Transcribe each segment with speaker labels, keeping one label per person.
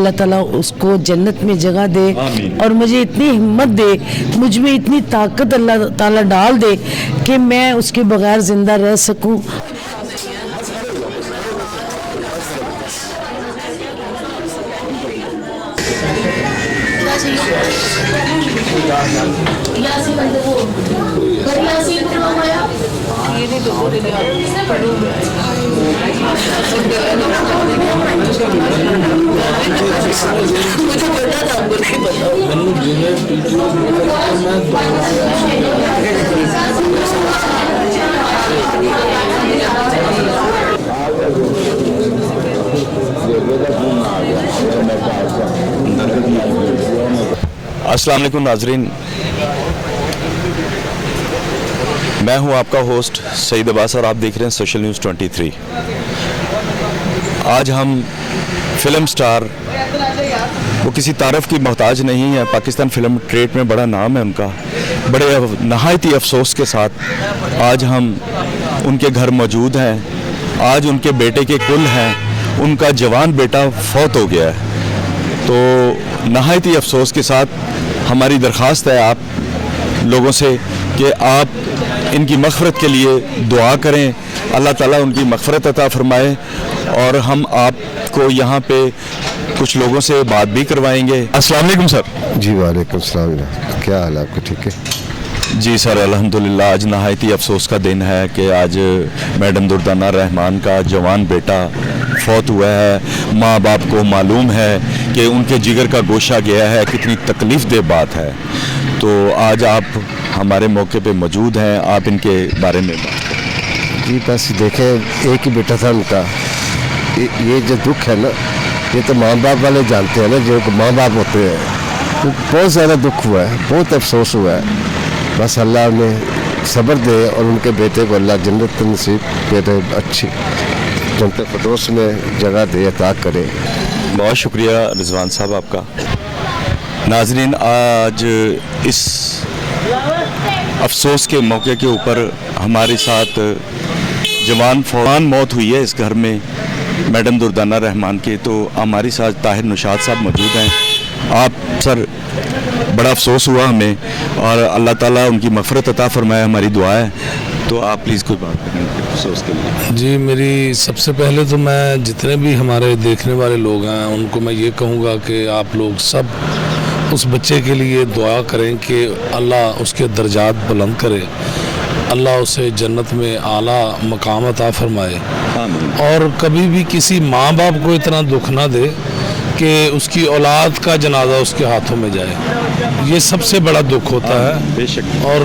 Speaker 1: अल्लाह ताला उसको जन्नत में जगह दे और मुझे इतनी हिम्मत दे, मुझ में इतनी ताकत अल्लाह ताला डाल दे कि मैं उसके बगैर ज़िंदा रह सकूं।
Speaker 2: अस्सलाम वालेकुम नाजरीन, मैं हूं आपका होस्ट सईद अब्बास और आप देख रहे हैं सोशल न्यूज़ 23। आज हम फिल्म स्टार, वो किसी तारीफ की मोहताज नहीं है, पाकिस्तान फिल्म ट्रेड में बड़ा नाम है उनका, बड़े नहायती अफसोस के साथ आज हम उनके घर मौजूद हैं। आज उनके बेटे के कुल हैं, उनका जवान बेटा फौत हो गया है। तो नहायती अफसोस के साथ हमारी दरख्वास्त है आप लोगों से कि आप इनकी मग़फ़िरत के लिए दुआ करें, अल्लाह ताला उनकी मग़फ़िरत अता फ़रमाए। और हम आपको यहाँ पे कुछ लोगों से बात भी करवाएंगे। अस्सलाम वालेकुम सर।
Speaker 3: जी वालेकुम सलाम, क्या हाल है आपका? ठीक है
Speaker 2: जी सर, अल्हम्दुलिल्लाह। आज नहायती अफसोस का दिन है कि आज मैडम दुर्दाना रहमान का जवान बेटा फौत हुआ है। माँ बाप को मालूम है कि उनके जिगर का गोशा गया है, कितनी तकलीफ़ दे बात है। तो आज आप हमारे मौके पे मौजूद हैं, आप इनके बारे में बात करें।
Speaker 3: जी बस देखें, एक ही बेटा था उनका। ये जो दुख है ना, ये तो माँ बाप वाले जानते हैं ना, जो माँ बाप होते हैं। तो बहुत ज़्यादा दुख हुआ है, बहुत अफसोस हुआ है। बस अल्लाह उन्हें सब्र दे और उनके बेटे को अल्लाह जन्नत नसीब करे, अच्छी जन्नत फिरदौस में जगह दे, अता करे।
Speaker 2: बहुत शुक्रिया रिजवान साहब आपका। नाजरीन, आज इस अफसोस के मौके के ऊपर हमारे साथ जवान फौरान मौत हुई है इस घर में मैडम दुर्दाना रहमान के। तो हमारे साथ ताहिर निशात साहब मौजूद हैं। आप सर, बड़ा अफसोस हुआ हमें और अल्लाह ताला उनकी मग़फ़िरत अता फ़रमाए, हमारी दुआ है। तो आप प्लीज़ कोई बात करें अफसोस के लिए।
Speaker 4: जी, मेरी सबसे पहले तो मैं जितने भी हमारे देखने वाले लोग हैं उनको मैं ये कहूँगा कि आप लोग सब उस बच्चे के लिए दुआ करें कि अल्लाह उसके दर्जात बुलंद करे, अल्लाह उसे जन्नत में आला मकाम अता फ़रमाए। और कभी भी किसी माँ बाप को इतना दुख ना दे कि उसकी औलाद का जनाजा उसके हाथों में जाए, ये सबसे बड़ा दुख होता है।
Speaker 2: बेशक।
Speaker 4: और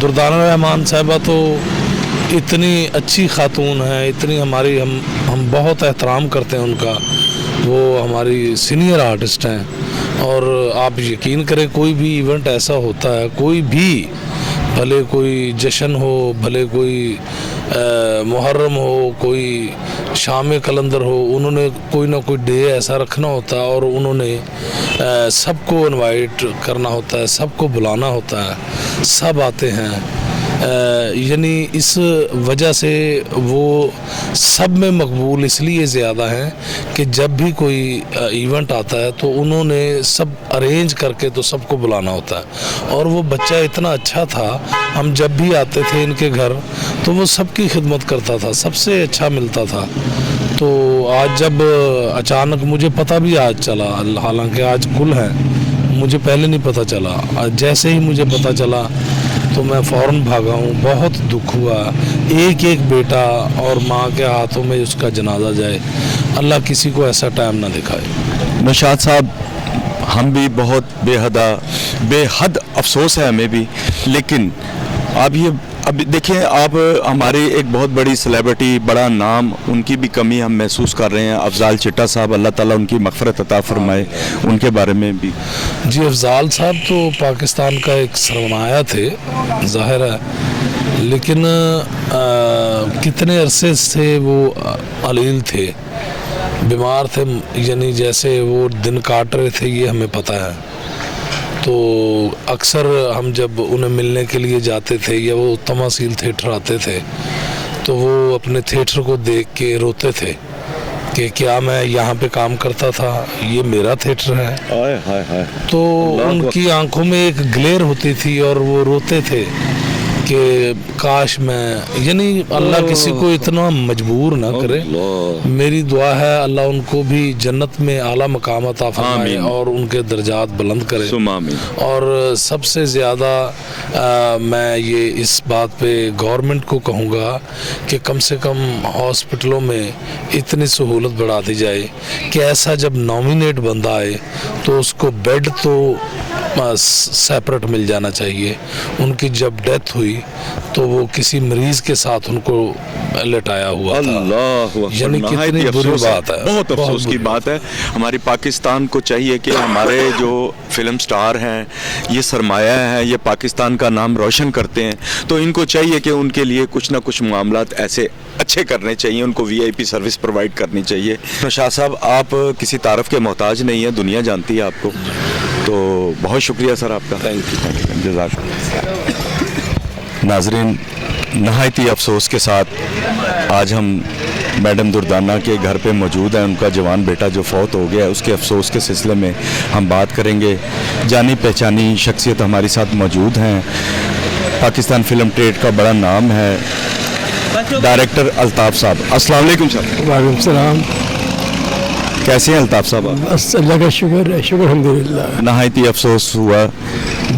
Speaker 4: दुर्दाना रहमान साहिबा तो इतनी अच्छी खातून है, इतनी हमारी हम बहुत एहतराम करते हैं उनका। वो हमारी सीनियर आर्टिस्ट हैं और आप यकीन करें, कोई भी इवेंट ऐसा होता है, कोई भी, भले कोई जश्न हो, भले कोई मुहर्रम हो, कोई शाम कलंदर हो, उन्होंने कोई ना कोई डे ऐसा रखना होता है और उन्होंने सबको इनवाइट करना होता है, सबको बुलाना होता है, सब आते हैं। यानी इस वजह से वो सब में मकबूल इसलिए ज़्यादा हैं कि जब भी कोई इवेंट आता है तो उन्होंने सब अरेंज करके तो सबको बुलाना होता है। और वो बच्चा इतना अच्छा था, हम जब भी आते थे इनके घर तो वो सबकी खिदमत करता था, सबसे अच्छा मिलता था। तो आज जब अचानक मुझे पता भी आज चला, हालांकि आज कुल है, मुझे पहले नहीं पता चला, जैसे ही मुझे पता चला तो मैं फ़ौरन भागा हूँ। बहुत दुख हुआ, एक एक बेटा और माँ के हाथों में उसका जनाजा जाए, अल्लाह किसी को ऐसा टाइम ना दिखाए।
Speaker 2: निशात साहब, हम भी बहुत बेहद अफसोस है हमें भी, लेकिन आप ये अब देखें, आप हमारे एक बहुत बड़ी सेलिब्रिटी, बड़ा नाम, उनकी भी कमी हम महसूस कर रहे हैं। अफजाल चिट्टा साहब, अल्लाह ताला उनकी मग़फ़िरत अता फ़रमाए, उनके बारे में भी।
Speaker 4: जी, अफजाल साहब तो पाकिस्तान का एक सरमाया थे, ज़ाहिर है, लेकिन कितने अरसे से वो अलील थे, बीमार थे, यानी जैसे वो दिन काट रहे थे, ये हमें पता है। तो अक्सर हम जब उन्हें मिलने के लिए जाते थे या वो तमासील थिएटर आते थे तो वो अपने थिएटर को देख के रोते थे کہ کیا میں یہاں پہ کام کرتا تھا, یہ میرا تھیٹر ہے. تو ان کی آنکھوں میں ایک گلیر ہوتی تھی اور وہ روتے تھے کہ کاش میں, یعنی اللہ کسی کو اتنا مجبور نہ کرے. میری دعا ہے اللہ ان کو بھی جنت میں اعلیٰ مقام عطا فرمائے اور ان کے درجات بلند کرے. اور سب سے زیادہ میں یہ اس بات پہ گورنمنٹ کو کہوں گا کہ کم سے کم ہاسپٹلوں میں اتنی سہولت بڑھا دی جائے کہ ایسا جب نامینیٹ بندہ آئے تو اس کو بیڈ تو سیپریٹ مل جانا چاہیے. ان کی جب ڈیتھ ہوئی تو وہ کسی مریض کے ساتھ ان کو لٹایا ہوا تھا.
Speaker 2: اللہ
Speaker 4: یعنی کتنی بری بات ہے,
Speaker 2: بہت افسوس کی بات ہے. ہماری پاکستان کو چاہیے کہ ہمارے جو فلم سٹار ہیں یہ سرمایہ ہے, یہ پاکستان کا نام روشن کرتے ہیں, تو ان کو چاہیے کہ ان کے لیے کچھ نہ کچھ معاملات ایسے اچھے کرنے چاہیے, ان کو VIP سروس پرووائڈ کرنی چاہیے. شاہ صاحب آپ کسی تعارف کے محتاج نہیں ہیں, دنیا جانتی ہے آپ کو, تو بہت شکریہ سر آپ کا. تھینک یو, جزاک اللہ. ناظرین, نہایت ہی افسوس کے ساتھ آج ہم میڈم دردانہ کے گھر پہ موجود ہیں. ان کا جوان بیٹا جو فوت ہو گیا ہے اس کے افسوس کے سلسلے میں ہم بات کریں گے. جانی پہچانی شخصیت ہمارے ساتھ موجود ہیں. پاکستان فلم ٹریڈ کا بڑا نام ہے ڈائریکٹر الطاف صاحب. السلام علیکم سر.
Speaker 5: وعلیکم السلام.
Speaker 2: کیسے ہیں الطاف صاحب آپ؟
Speaker 5: بس اللہ کا شکر ہے, شکر الحمدللہ.
Speaker 2: نہایت ہی افسوس ہوا.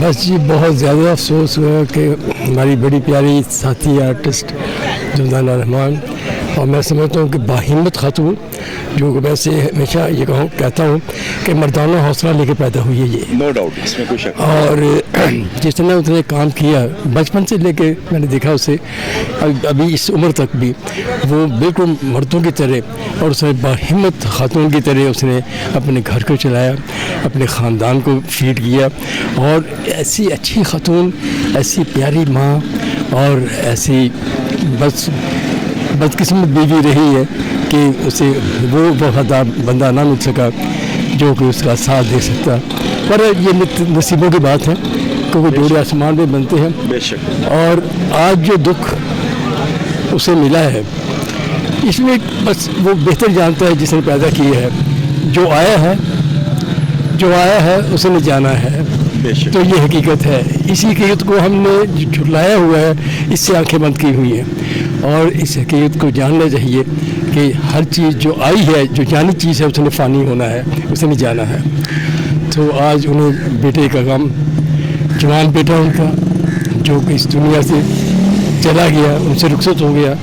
Speaker 5: بس جی بہت زیادہ افسوس ہوا کہ ہماری بڑی پیاری ساتھی آرٹسٹ دردانہ رحمان, اور میں سمجھتا ہوں کہ باہمت خاتون, جو میں سے ہمیشہ یہ کہتا ہوں کہ مردانہ حوصلہ لے کے پیدا ہوئی ہے یہ,
Speaker 2: نو ڈاؤٹ, اس میں کوئی شک.
Speaker 5: اور جس طرح اس نے کام کیا بچپن سے لے کے میں نے دیکھا اسے ابھی اس عمر تک بھی, وہ بالکل مردوں کی طرح اور اس نے باہمت خاتون کی طرح اس نے اپنے گھر کو چلایا, اپنے خاندان کو فیڈ کیا, اور ایسی اچھی خاتون, ایسی پیاری ماں اور ایسی بدقسمت بیوی رہی ہے کہ اسے وہ وفادار بندہ نہ مل سکا جو کہ اس کا ساتھ دے سکتا. پر یہ نصیبوں کی بات ہے کیونکہ جوڑے آسمان میں بنتے ہیں.
Speaker 2: بے شک.
Speaker 5: اور آج جو دکھ اسے ملا ہے اس میں بس وہ بہتر جانتا ہے جس نے پیدا کیا ہے. جو آیا ہے اسے نے جانا ہے. تو یہ حقیقت ہے. اسی حقیقت کو ہم نے جھٹلایا ہوا ہے, اس سے آنکھیں بند کی ہوئی ہیں, اور اس حقیقت کو جاننا چاہیے کہ ہر چیز جو آئی ہے, جو جانی چیز ہے, اس نے فانی ہونا ہے, اسے نہیں جانا ہے. تو آج انہیں بیٹے کا غم, جوان بیٹا ان کا جو کہ اس دنیا سے چلا گیا, ان سے رخصت ہو گیا,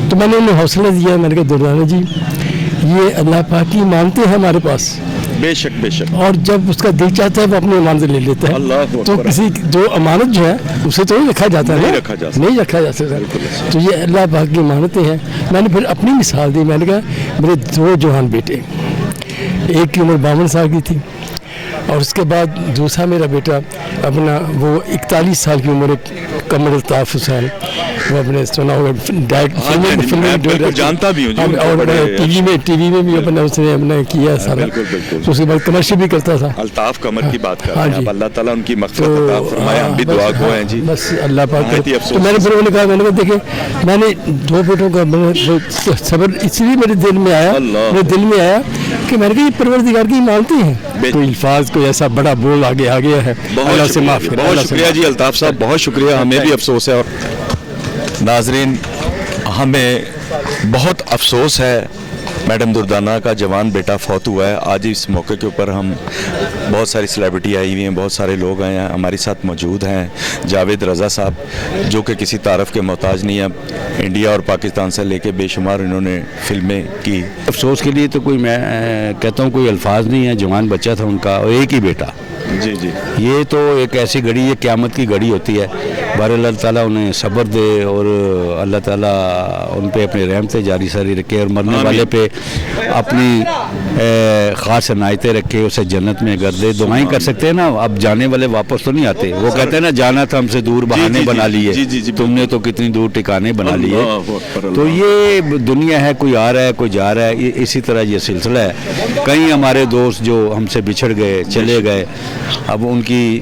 Speaker 5: تو میں نے انہیں حوصلہ دیا. میں نے کہا دردانہ جی یہ اللہ پاک کی مانتے ہیں ہمارے پاس,
Speaker 2: بے شک بے شک,
Speaker 5: اور جب اس کا دل چاہتا ہے وہ اپنی امانت لے لیتا ہے. تو کسی جو امانت جو ہے اسے تو نہیں رکھا جاتا ہے, نہیں رکھا جا سکتا. تو یہ اللہ پاک کی امانتیں ہیں. میں نے پھر اپنی مثال دی. میں نے کہا میرے 2 جوان بیٹے, ایک کی عمر 52 سال کی تھی, اور اس کے بعد دوسرا میرا بیٹا اپنا وہ 41 سال کی عمر, قمر الطاف حسین, وہ اپنے سنا ہوگا
Speaker 2: جانتا بھی ہوں,
Speaker 5: اور ٹی وی میں بھی اپنا اس نے اپنا کیا سارا. تو اس کے بعد کمرشل بھی کرتا تھا.
Speaker 2: الطاف قمر کی بات کر رہے ہیں, اللہ تعالیٰ ان کی مغفرت عطا فرمائے, ہم بھی دعا گو ہیں جی.
Speaker 5: بس اللہ پاک. تو میں نے پھر انہوں نے کہا, میں نے کہا دیکھیں میں نے 2 بیٹوں کا صبر اس لیے میرے دل میں آیا کہ میں نے کہا یہ پروردگار کی مانتے ہیں. کوئی الفاظ کوئی ایسا بڑا بول آگے آ گیا ہے, اللہ سے معاف کریں.
Speaker 2: بہت شکریہ جی الطاف صاحب, بہت شکریہ. ہمیں بھی افسوس ہے. اور ناظرین, ہمیں بہت افسوس ہے, میڈم دردانہ کا جوان بیٹا فوت ہوا ہے. آج اس موقع کے اوپر ہم بہت ساری سیلیبریٹی آئی ہوئی ہیں, بہت سارے لوگ آئے ہیں, ہمارے ساتھ موجود ہیں جاوید رضا صاحب جو کہ کسی تعارف کے محتاج نہیں ہیں. انڈیا اور پاکستان سے لے کے بے شمار انہوں نے فلمیں کی.
Speaker 6: افسوس کے لیے تو کوئی, میں کہتا ہوں کوئی الفاظ نہیں ہے. جوان بچہ تھا ان کا اور ایک ہی بیٹا.
Speaker 2: جی جی,
Speaker 6: یہ تو ایک ایسی گھڑی, یہ قیامت کی گھڑی ہوتی ہے. بہر اللہ تعالیٰ انہیں صبر دے اور اللہ تعالیٰ ان پہ اپنے رحمتیں جاری ساری رکھے, اور مرنے والے پہ اپنی خاص عنایتیں رکھے, اسے جنت میں گھر دے. دعائیں کر سکتے ہیں نا. اب جانے والے واپس تو نہیں آتے. وہ کہتے ہیں نا جانا تھا ہم سے دور بہانے بنا لیے, تم نے تو کتنی دور ٹھکانے بنا لیے. تو یہ دنیا ہے, کوئی آ رہا ہے کوئی جا رہا ہے. اسی طرح یہ سلسلہ ہے. کئی ہمارے دوست جو ہم سے بچھڑ گئے, چلے گئے, اب ان کی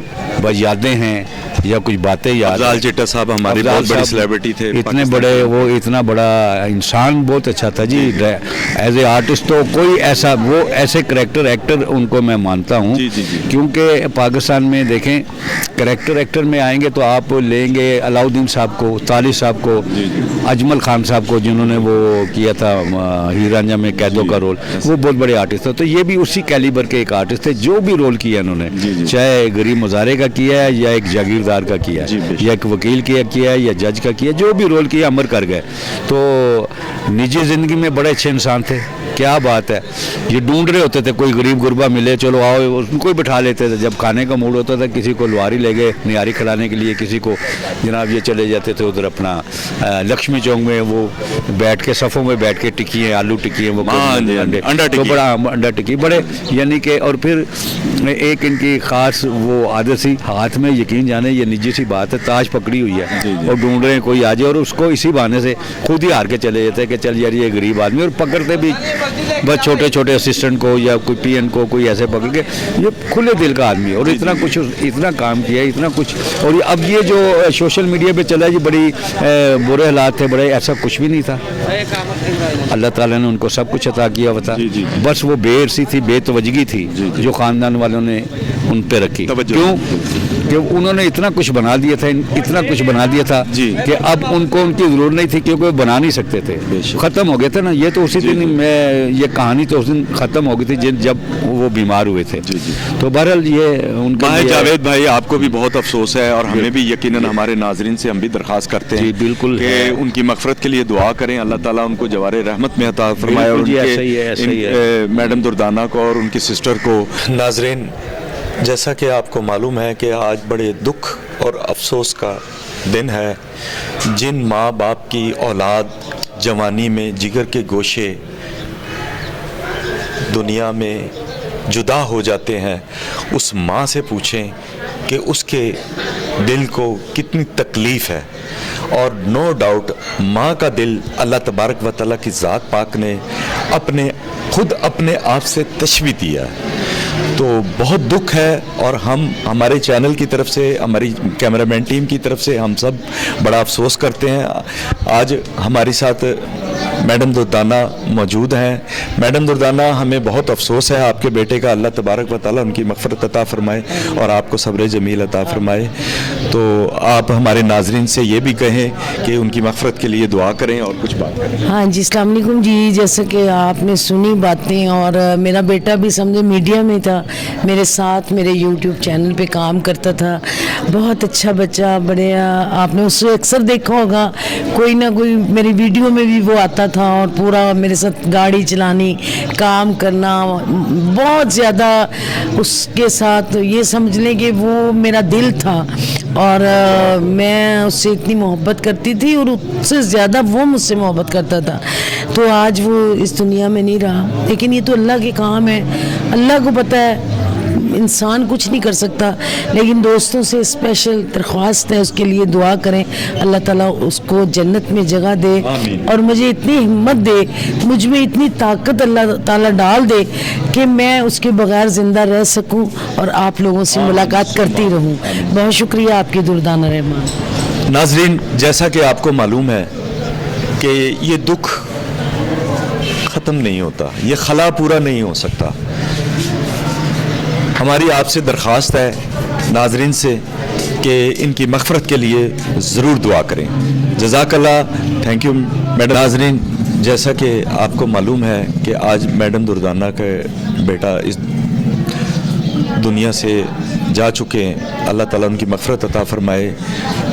Speaker 6: یادیں ہیں, या कुछ बातें याद
Speaker 2: अफजाल चिट्टा साहब हमारे
Speaker 6: अफजाल
Speaker 2: बहुत बड़ी
Speaker 6: साहब
Speaker 2: सेलिब्रिटी थे,
Speaker 6: इतने
Speaker 2: पाकिस्तान
Speaker 6: बड़े,
Speaker 2: के।
Speaker 6: वो इतना बड़ा इंसान बहुत अच्छा था जी। एज ए आर्टिस्ट तो कोई ऐसा, वो ऐसे करेक्टर एक्टर उनको मैं मानता हूँ,
Speaker 2: जी, जी, जी।
Speaker 6: क्योंकि पाकिस्तान में देखें करेक्टर एक्टर में आएंगे तो आप लेंगे अलाउद्दीन साहब को, ताली साहब को, अजमल खान साहब को जिन्होंने वो किया था हीर रांझा में कैदों का रोल, वो बहुत बड़े आर्टिस्ट थे। तो ये भी उसी कैलिबर के एक आर्टिस्ट थे, जो भी रोल किया इन्होंने, चाहे गरीब मुजारे का किया है या एक जागीरदार का किया है या एक वकील किया है या जज का किया, जो भी रोल किया अमर कर गए। तो निजी ज़िंदगी में बड़े अच्छे इंसान थे, क्या बात है। ये ढूंढ रहे होते थे कोई गरीब गुरबा मिले, चलो आओ, उनको ही बिठा लेते थे। जब खाने का मूड होता था किसी को लुहारी ले गए निहारी खिलाने के लिए, किसी को जनाब ये चले जाते थे उधर अपना लक्ष्मी चौक में, वो बैठ के सफ़ों में बैठ के टिक्की, आलू टिक्की, वो
Speaker 2: अंडा
Speaker 6: तो बड़ा अंडा टिक्की बड़े, यानी कि। और फिर एक इनकी ख़ास वो आदत सी, हाथ में यकीन जाने ये निजी सी बात है, ताश पकड़ी हुई है और ढूंढ रहे हैं कोई आ जाए, और उसको इसी बहाने से खुद ही हार के चले जाते हैं कि चल यार ये गरीब आदमी, और पकड़ते भी बस छोटे छोटे असिस्टेंट को या कोई पीएन को, कोई ऐसे पकड़ के। ये खुले दिल का आदमी है और इतना कुछ, इतना काम किया, इतना कुछ। और अब ये जो सोशल मीडिया पे चला जी, बड़ी बुरे हालात थे, बड़े, ऐसा कुछ भी नहीं था। अल्लाह ताला ने उनको सब कुछ अता किया हुआ था, बस वो बेअर्सी थी, बेतवजगी थी जो ख़ानदान वालों ने उन पे रखी। क्यों कि उन्होंने इतना कुछ बना दिया था, इतना कुछ बना दिया था कि अब उनको उनकी ज़रूरत नहीं थी, क्योंकि वो बना नहीं सकते थे, ख़त्म हो गए थे ना। ये तो उसी दिन में, ये कहानी तो उस दिन ख़त्म हो गई थी जब वो बीमार हुए थे। तो बहरहाल ये उनका।
Speaker 2: जावेद भाई, आपको भी बहुत अफसोस है और हमें भी यकीनन हमारे नाजरीन से हम भी दरख्वास्त करते हैं
Speaker 6: बिल्कुल
Speaker 2: कि उनकी मग़फ़रत के लिए दुआ करें, अल्लाह ताला उनको जवारे रहमत में अता फरमाए, और उनके मैडम दुर्दाना को और उनकी सिस्टर को।
Speaker 7: नाजरीन, जैसा कि आपको मालूम है कि आज बड़े दुख और अफसोस का दिन है। जिन माँ बाप की औलाद जवानी में जिगर के गोशे दुनिया में जुदा हो जाते हैं, उस माँ से पूछें कि उसके दिल को कितनी तकलीफ़ है। और नो डाउट माँ का दिल अल्लाह तबारक व तआला की ज़ात पाक ने खुद अपने आप से तशबीह दिया है। तो बहुत दुख है, और हम हमारे चैनल की तरफ से, हमारी कैमरामैन टीम की तरफ से हम सब बड़ा अफसोस करते हैं। आज हमारे साथ मैडम दुर्दाना मौजूद हैं। मैडम दुर्दाना, हमें बहुत अफसोस है आपके बेटे का, अल्लाह तबारक व तआला उनकी मग़फ़रत अता फ़रमाए और आपको सब्र जमील अता फ़रमाए। तो आप हमारे नाज़रीन से ये भी कहें कि उनकी मग़फ़रत के लिए दुआ करें और कुछ बात करें।
Speaker 1: हाँ जी, अस्सलाम वालेकुम जी। जैसे कि आपने सुनी बातें, और मेरा बेटा भी समझे मीडिया में था, मेरे साथ मेरे यूट्यूब चैनल पे काम करता था। बहुत अच्छा बच्चा, बड़े, आपने उससे अक्सर देखा होगा, कोई ना कोई मेरी वीडियो में भी वो आता था और पूरा मेरे साथ गाड़ी चलानी, काम करना, बहुत ज़्यादा उसके साथ ये समझ लें कि वो मेरा दिल था। और मैं उससे इतनी मोहब्बत करती थी और उससे ज़्यादा वो मुझसे मोहब्बत करता था। तो आज वो इस दुनिया में नहीं रहा, लेकिन ये तो अल्लाह के काम है, अल्लाह को पता है, इंसान कुछ नहीं कर सकता। लेकिन दोस्तों से स्पेशल दरख्वास्त है, उसके लिए दुआ करें, अल्लाह ताला उसको जन्नत में जगह दे और मुझे इतनी हिम्मत दे, मुझ में इतनी ताकत अल्लाह ताला डाल दे कि मैं उसके बगैर ज़िंदा रह सकूं और आप लोगों से मुलाकात करती रहूं। बहुत शुक्रिया आपकी दुर्दाना रहमान।
Speaker 7: नाजरीन, जैसा कि आपको मालूम है कि ये दुख ख़त्म नहीं होता, ये खला पूरा नहीं हो सकता। हमारी आपसे दरख्वास्त है नाजरीन से कि इनकी मग़फ़रत के लिए ज़रूर दुआ करें। जज़ाकल्लाह, थैंक यू मैडम। नाजरीन, जैसा कि आपको मालूम है कि आज मैडम दुर्दाना का बेटा इस दुनिया से जा चुके हैं, अल्लाह ताला उनकी मग़फ़रत अता फ़रमाए।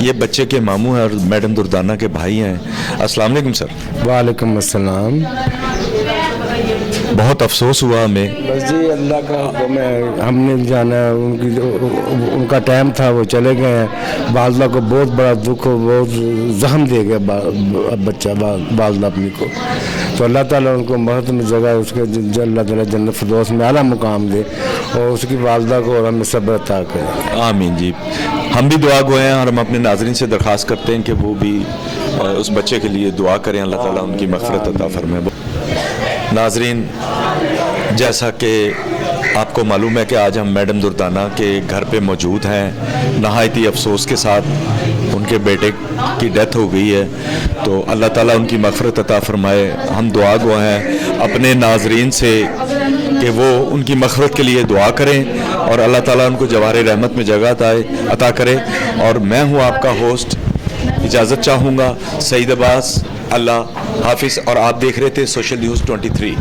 Speaker 7: ये बच्चे के मामू हैं और मैडम दुर्दाना के भाई हैं। अस्सलाम वालेकुम सर।
Speaker 3: वालेकुम अस्सलाम।
Speaker 7: बहुत अफसोस हुआ हमें।
Speaker 3: बस जी, अल्लाह का हुक्म है, हमने जाना है, उनका टाइम था, वो चले गए हैं। वालदा को बहुत बड़ा दुख, बहुत जख्म दे गया बच्चा वालदा अपनी को। तो अल्लाह ताला उनको महत में जगह, उसके अल्लाह ताला जन्नत फिरदौस में आला मुकाम दे और उसकी वालदा को और हमें सब्र अता करे।
Speaker 7: आमीन जी। हम भी दुआ गो हैं और हम अपने नाज़रीन से दरख्वास्त करते हैं कि वो भी उस बच्चे के लिए दुआ करें, अल्लाह ताला उनकी मग़फ़रत अता फ़रमाए। नाज़रीन, जैसा कि آپ کو معلوم ہے کہ آج ہم میڈم دردانہ کے گھر پہ موجود ہیں. نہایتی افسوس کے ساتھ ان کے بیٹے کی ڈیتھ ہو گئی ہے, تو اللہ تعالیٰ ان کی مغفرت عطا فرمائے. ہم دعا گو ہیں اپنے ناظرین سے کہ وہ ان کی مغفرت کے لیے دعا کریں اور اللہ تعالیٰ ان کو جواہر رحمت میں جگہ عطا کرے. اور میں ہوں آپ کا ہوسٹ, اجازت چاہوں گا. سعید عباس, اللہ حافظ. اور آپ دیکھ رہے تھے سوشل نیوز 23.